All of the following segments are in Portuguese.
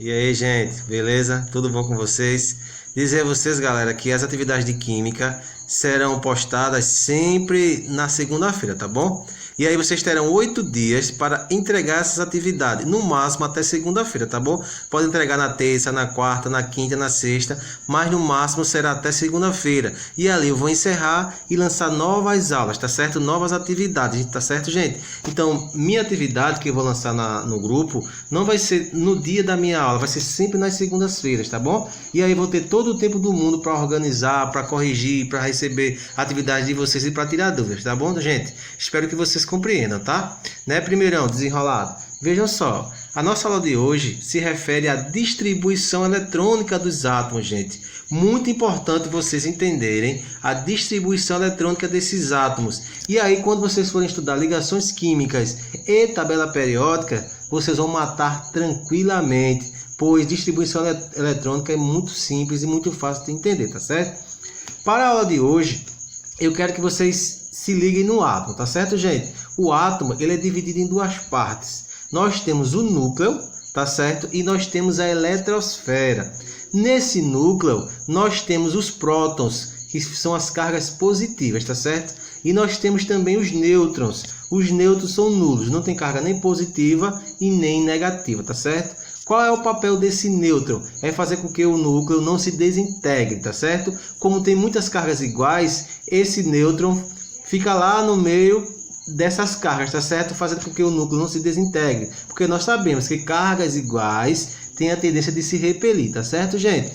E aí, gente, beleza? Tudo bom com vocês? Dizer a vocês, galera, que as atividades de química serão postadas sempre na segunda-feira, tá bom? E aí vocês terão 8 dias para entregar essas atividades, no máximo até segunda-feira, tá bom? Pode entregar na terça, na quarta, na quinta, na sexta, mas no máximo será até segunda-feira. E ali eu vou encerrar e lançar novas aulas, tá certo? Novas atividades, tá certo, gente? Então, minha atividade que eu vou lançar no grupo não vai ser no dia da minha aula, vai ser sempre nas segundas-feiras, tá bom? E aí eu vou ter todo o tempo do mundo para organizar, para corrigir, para receber atividades de vocês e para tirar dúvidas, tá bom, gente? Espero que vocês compreendam, tá? Né, primeirão, desenrolado. Vejam só, a nossa aula de hoje se refere à distribuição eletrônica dos átomos, gente. Muito importante vocês entenderem a distribuição eletrônica desses átomos. E aí, quando vocês forem estudar ligações químicas e tabela periódica, vocês vão matar tranquilamente, pois distribuição eletrônica é muito simples e muito fácil de entender, tá certo? Para a aula de hoje, eu quero que vocês se liguem no átomo, tá certo, gente? O átomo, ele é dividido em duas partes. Nós temos o núcleo, tá certo? E nós temos a eletrosfera. Nesse núcleo, nós temos os prótons, que são as cargas positivas, tá certo? E nós temos também os nêutrons. Os nêutrons são nulos, não tem carga nem positiva e nem negativa, tá certo? Qual é o papel desse nêutron? É fazer com que o núcleo não se desintegre, tá certo? Como tem muitas cargas iguais, esse nêutron fica lá no meio dessas cargas, tá certo? Fazendo com que o núcleo não se desintegre. Porque nós sabemos que cargas iguais têm a tendência de se repelir, tá certo, gente?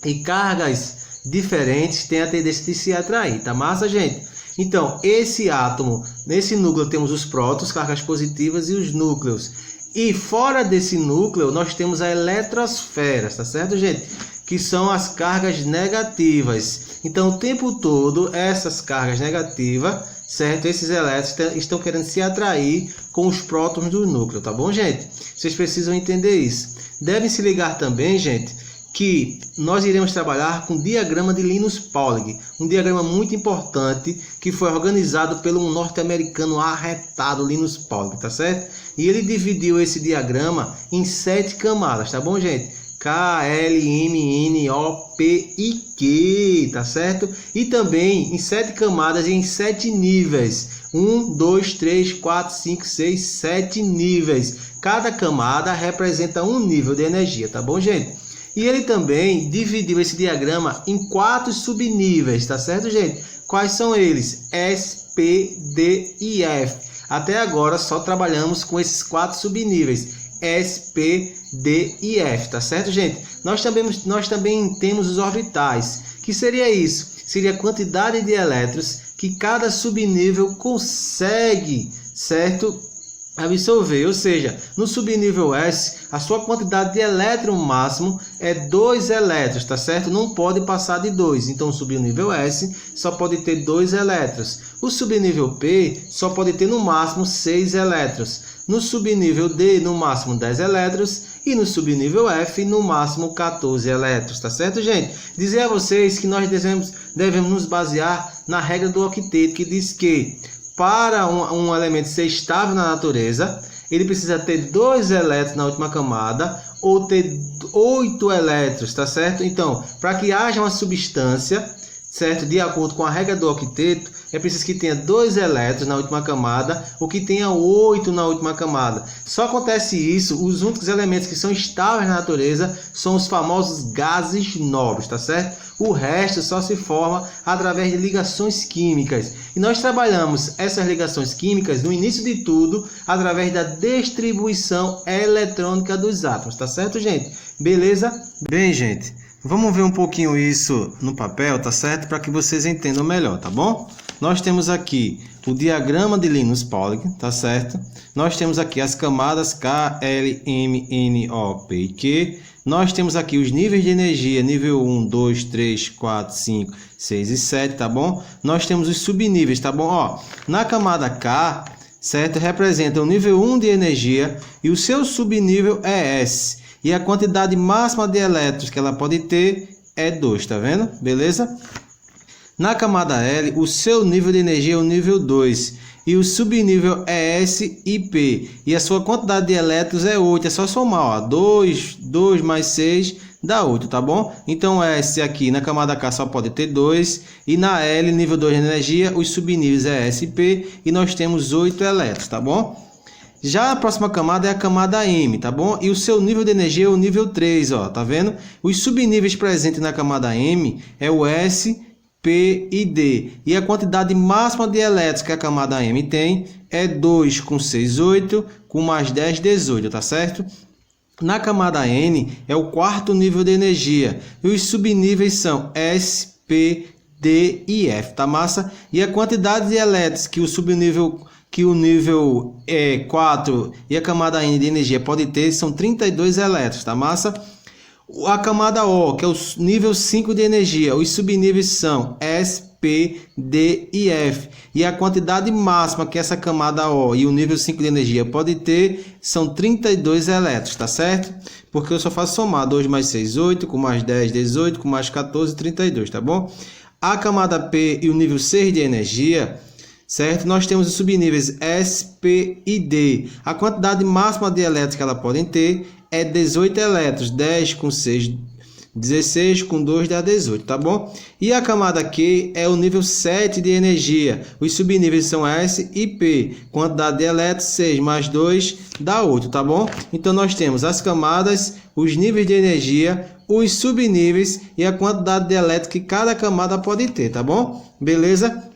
E cargas diferentes têm a tendência de se atrair, tá massa, gente? Então, esse átomo, nesse núcleo temos os prótons, cargas positivas, e os núcleos. E fora desse núcleo, nós temos a eletrosfera, tá certo, gente? Que são as cargas negativas. Então, o tempo todo, essas cargas negativas, certo? Esses elétrons estão querendo se atrair com os prótons do núcleo, tá bom, gente? Vocês precisam entender isso. Devem se ligar também, gente, que nós iremos trabalhar com o diagrama de Linus Pauling, um diagrama muito importante que foi organizado pelo norte-americano arretado Linus Pauling, tá certo? E ele dividiu esse diagrama em 7 camadas, tá bom, gente? K, L, M, N, O, P e Q, tá certo? E também em 7 camadas e em 7 níveis. 1, 2, 3, 4, 5, 6, 7 níveis. Cada camada representa um nível de energia, tá bom, gente? E ele também dividiu esse diagrama em 4 subníveis, tá certo, gente? Quais são eles? S, P, D e F. Até agora só trabalhamos com esses 4 subníveis. S, P, D e F, tá certo, gente? Nós também temos os orbitais. Que seria isso? Seria a quantidade de elétrons que cada subnível consegue, certo? Absorver, ou seja, no subnível S, a sua quantidade de elétron máximo é 2 elétrons, tá certo? Não pode passar de 2. Então, o subnível S só pode ter 2 elétrons. O subnível P só pode ter no máximo 6 elétrons. No subnível D, no máximo 10 elétrons. E no subnível F, no máximo 14 elétrons, tá certo, gente? Dizer a vocês que nós devemos nos basear na regra do octeto, que diz que para um elemento ser estável na natureza, ele precisa ter 2 elétrons na última camada ou ter 8 elétrons, tá certo? Então, para que haja uma substância, certo? De acordo com a regra do octeto, é preciso que tenha 2 elétrons na última camada ou que tenha 8 na última camada. Só acontece isso, os únicos elementos que são estáveis na natureza são os famosos gases nobres, tá certo? O resto só se forma através de ligações químicas. E nós trabalhamos essas ligações químicas, no início de tudo, através da distribuição eletrônica dos átomos, tá certo, gente? Beleza? Bem, gente, vamos ver um pouquinho isso no papel, tá certo? Para que vocês entendam melhor, tá bom? Nós temos aqui o diagrama de Linus Pauling, tá certo? Nós temos aqui as camadas K, L, M, N, O, P e Q. Nós temos aqui os níveis de energia, nível 1, 2, 3, 4, 5, 6 e 7, tá bom? Nós temos os subníveis, tá bom? Ó, na camada K, certo? Representa o nível 1 de energia e o seu subnível é S. E a quantidade máxima de elétrons que ela pode ter é 2, tá vendo? Beleza? Na camada L, o seu nível de energia é o nível 2 e o subnível é S e P. E a sua quantidade de elétrons é 8. É só somar, ó. 2 mais 6 dá 8, tá bom? Então S aqui na camada K só pode ter 2. E na L, nível 2 de energia, os subníveis é S e P. E nós temos 8 elétrons, tá bom? Já a próxima camada é a camada M, tá bom? E o seu nível de energia é o nível 3, ó. Tá vendo? Os subníveis presentes na camada M é o S, P e D. E a quantidade máxima de elétrons que a camada M tem é 2 com 6, 8, com mais 10, 18, tá certo? Na camada N é o quarto nível de energia. E os subníveis são S, P, D e F, tá massa? E a quantidade de elétrons que o nível 4 e a camada N de energia pode ter são 32 elétrons, tá massa? A camada O, que é o nível 5 de energia, os subníveis são S, P, D e F. E a quantidade máxima que essa camada O e o nível 5 de energia pode ter são 32 elétrons, tá certo? Porque eu só faço somar 2 mais 6, 8, com mais 10, 18, com mais 14, 32, tá bom? A camada P e o nível 6 de energia, certo? Nós temos os subníveis S, P e D. A quantidade máxima de elétrons que elas podem ter é 18 elétrons. 10 com 6, 16 com 2 dá 18, tá bom? E a camada Q é o nível 7 de energia. Os subníveis são S e P. Quantidade de elétrons, 6 mais 2 dá 8, tá bom? Então nós temos as camadas, os níveis de energia, os subníveis e a quantidade de elétrons que cada camada pode ter, tá bom? Beleza?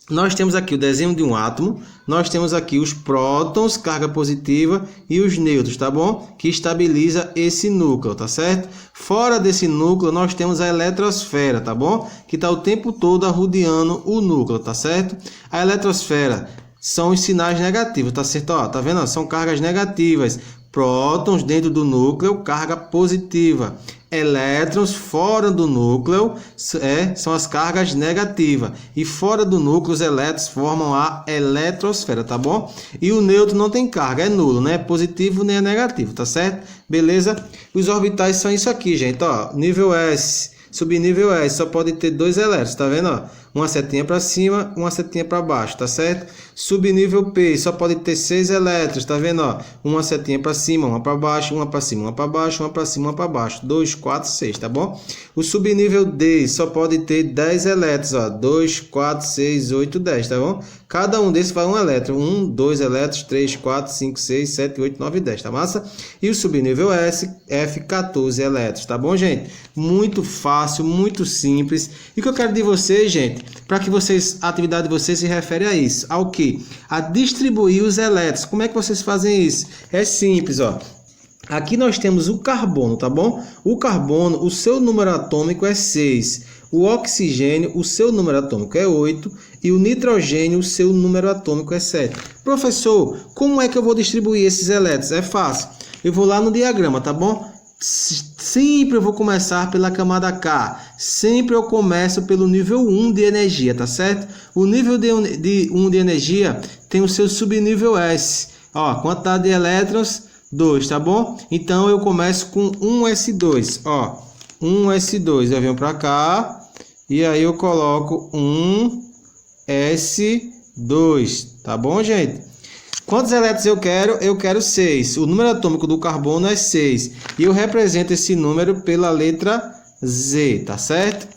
Nós temos aqui o desenho de um átomo, nós temos aqui os prótons, carga positiva, e os nêutrons, tá bom? Que estabiliza esse núcleo, tá certo? Fora desse núcleo, nós temos a eletrosfera, tá bom? Que está o tempo todo rodeando o núcleo, tá certo? A eletrosfera são os sinais negativos, tá certo? Ó, tá vendo? São cargas negativas. Prótons dentro do núcleo, carga positiva. Elétrons fora do núcleo são as cargas negativas. E fora do núcleo, os elétrons formam a eletrosfera, tá bom? E o nêutron não tem carga, é nulo, né? Positivo nem é negativo, tá certo? Beleza? Os orbitais são isso aqui, gente, ó. Nível S, subnível S, só pode ter 2 elétrons, tá vendo, ó? Uma setinha para cima, uma setinha para baixo, tá certo? Subnível P só pode ter 6 elétrons, tá vendo, ó? Uma setinha para cima, uma para baixo, uma para cima, uma para baixo, uma para cima, uma para baixo. 2, 4, 6, tá bom? O subnível D só pode ter 10 elétrons, ó. 2, 4, 6, 8, 10, tá bom? Cada um desses vai um elétron. 1, 2 elétrons, 3, 4, 5, 6, 7, 8, 9, 10, tá massa? E o subnível S, F, 14 elétrons, tá bom, gente? Muito fácil, muito simples. E o que eu quero de vocês, gente, para que vocês, a atividade de vocês se refere a isso. Ao quê? A distribuir os elétrons. Como é que vocês fazem isso? É simples, ó. Aqui nós temos o carbono, tá bom? O carbono, o seu número atômico é 6. O oxigênio, o seu número atômico é 8. E o nitrogênio, o seu número atômico é 7. Professor, como é que eu vou distribuir esses elétrons? É fácil. Eu vou lá no diagrama, tá bom? Sempre eu vou começar pela camada K. Sempre eu começo pelo nível 1 de energia, tá certo? O nível de 1 de energia tem o seu subnível S. Ó, quantidade de elétrons, 2, tá bom? Então eu começo com 1s2, ó. 1s2, eu venho para cá e aí eu coloco 1s2, tá bom, gente? Quantos elétrons eu quero? Eu quero 6. O número atômico do carbono é 6. E eu represento esse número pela letra Z, tá certo?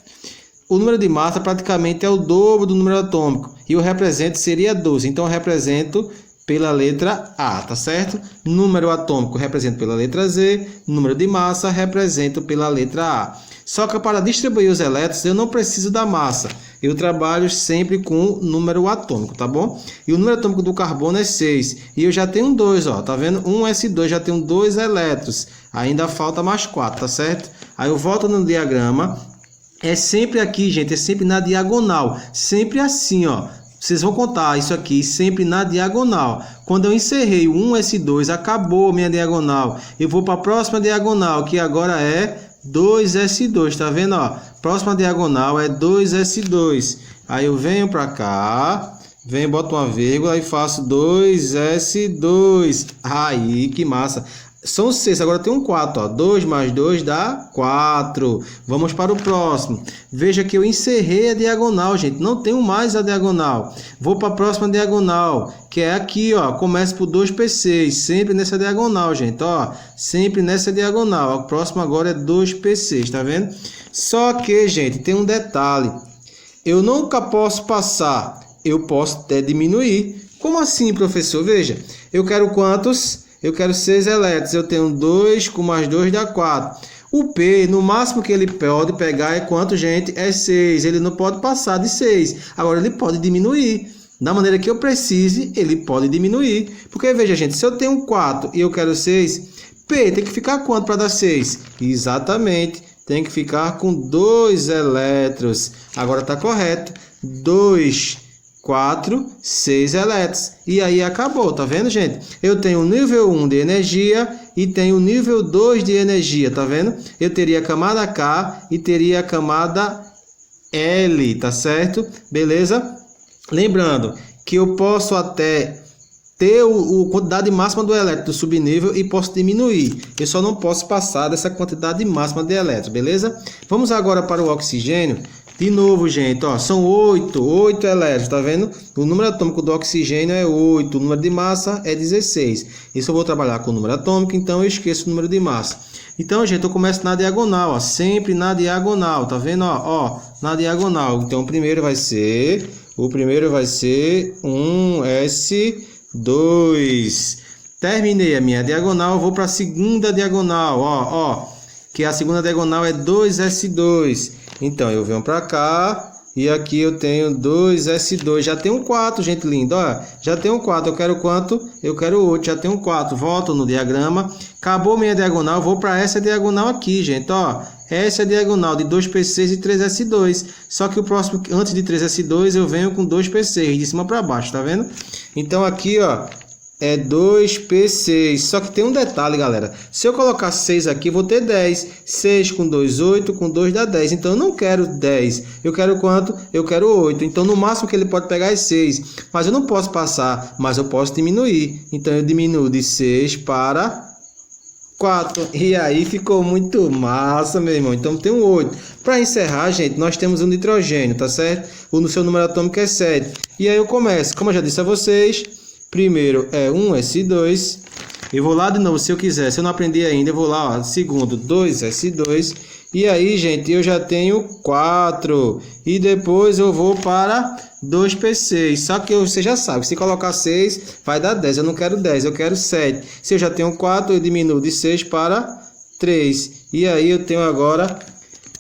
O número de massa praticamente é o dobro do número atômico. E eu represento seria 12. Então eu represento pela letra A, tá certo? Número atômico represento pela letra Z. Número de massa represento pela letra A. Só que para distribuir os elétrons eu não preciso da massa. Eu trabalho sempre com o número atômico, tá bom? E o número atômico do carbono é 6. E eu já tenho 2, ó. Tá vendo? 1s2, já tenho 2 elétrons. Ainda falta mais 4, tá certo? Aí eu volto no diagrama. É sempre aqui, gente. É sempre na diagonal. Sempre assim, ó. Vocês vão contar isso aqui sempre na diagonal. Quando eu encerrei o 1s2, acabou a minha diagonal. Eu vou para a próxima diagonal, que agora é 2s2, tá vendo, ó? Próxima diagonal é 2s2. Aí eu venho para cá, venho, boto uma vírgula e faço 2s2. Aí, que massa. São 6, agora tem um 4, ó. 2 mais 2 dá 4. Vamos para o próximo. Veja que eu encerrei a diagonal, gente. Não tenho mais a diagonal. Vou para a próxima diagonal, que é aqui, ó. Começa por 2p6, sempre nessa diagonal, gente, ó. Sempre nessa diagonal. A próxima agora é 2p6, tá vendo? Só que, gente, tem um detalhe. Eu nunca posso passar, eu posso até diminuir. Como assim, professor? Veja, eu quero quantos? Eu quero 6 elétrons, eu tenho 2, com mais 2 dá 4. O P, no máximo que ele pode pegar é quanto, gente? É 6. Ele não pode passar de 6. Agora, ele pode diminuir. Da maneira que eu precise, ele pode diminuir. Porque, veja, gente, se eu tenho 4 e eu quero 6, P tem que ficar quanto para dar 6? Exatamente. Tem que ficar com 2 elétrons. Agora está correto. 2, 4, 6 elétrons. E aí acabou, tá vendo, gente? Eu tenho o nível 1 de energia e tenho o nível 2 de energia, tá vendo? Eu teria a camada K e teria a camada L, tá certo? Beleza? Lembrando que eu posso até ter a quantidade máxima do elétron do subnível e posso diminuir. Eu só não posso passar dessa quantidade máxima de elétrons, beleza? Vamos agora para o oxigênio. De novo, gente, ó, são 8 elétrons, tá vendo? O número atômico do oxigênio é 8, o número de massa é 16. Isso eu vou trabalhar com o número atômico, então eu esqueço o número de massa. Então, gente, eu começo na diagonal, ó, sempre na diagonal, tá vendo? Ó, na diagonal. Então, o primeiro vai ser 1s2. Terminei a minha diagonal, vou para a segunda diagonal, ó, que a segunda diagonal é 2s2. Então, eu venho para cá e aqui eu tenho 2s2. Já tenho 4, gente linda. Ó, já tenho 4. Eu quero quanto? Eu quero 8. Já tenho 4. Volto no diagrama. Acabou minha diagonal. Vou para essa diagonal aqui, gente. Ó, essa é a diagonal de 2p6 e 3s2. Só que o próximo, antes de 3s2, eu venho com 2p6, de cima para baixo, tá vendo? Então, aqui, ó, é 2p6. Só que tem um detalhe, galera. Se eu colocar 6 aqui, vou ter 10. 6 com 2, 8. Com 2 dá 10. Então, eu não quero 10. Eu quero quanto? Eu quero 8. Então, no máximo que ele pode pegar é 6. Mas eu não posso passar. Mas eu posso diminuir. Então, eu diminuo de 6 para 4. E aí, ficou muito massa, meu irmão. Então, tem um 8. Para encerrar, gente, nós temos um nitrogênio, tá certo? O seu número atômico é 7. E aí, eu começo. Como eu já disse a vocês... Primeiro é 1s2. Eu vou lá de novo, se eu quiser. Se eu não aprendi ainda, eu vou lá, ó. Segundo, 2s2. E aí, gente, eu já tenho 4. E depois eu vou para 2p6. Só que você já sabe, se colocar 6, vai dar 10. Eu não quero 10, eu quero 7. Se eu já tenho 4, eu diminuo de 6 para 3. E aí eu tenho agora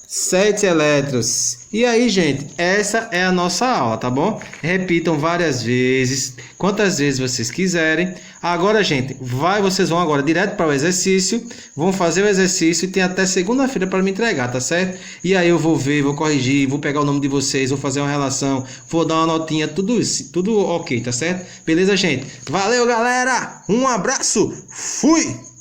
7 elétrons. E aí, gente, essa é a nossa aula, tá bom? Repitam várias vezes, quantas vezes vocês quiserem. Agora, gente, vocês vão agora direto para o exercício, vão fazer o exercício e tem até segunda-feira para me entregar, tá certo? E aí eu vou ver, vou corrigir, vou pegar o nome de vocês, vou fazer uma relação, vou dar uma notinha, tudo isso, tudo ok, tá certo? Beleza, gente? Valeu, galera! Um abraço! Fui!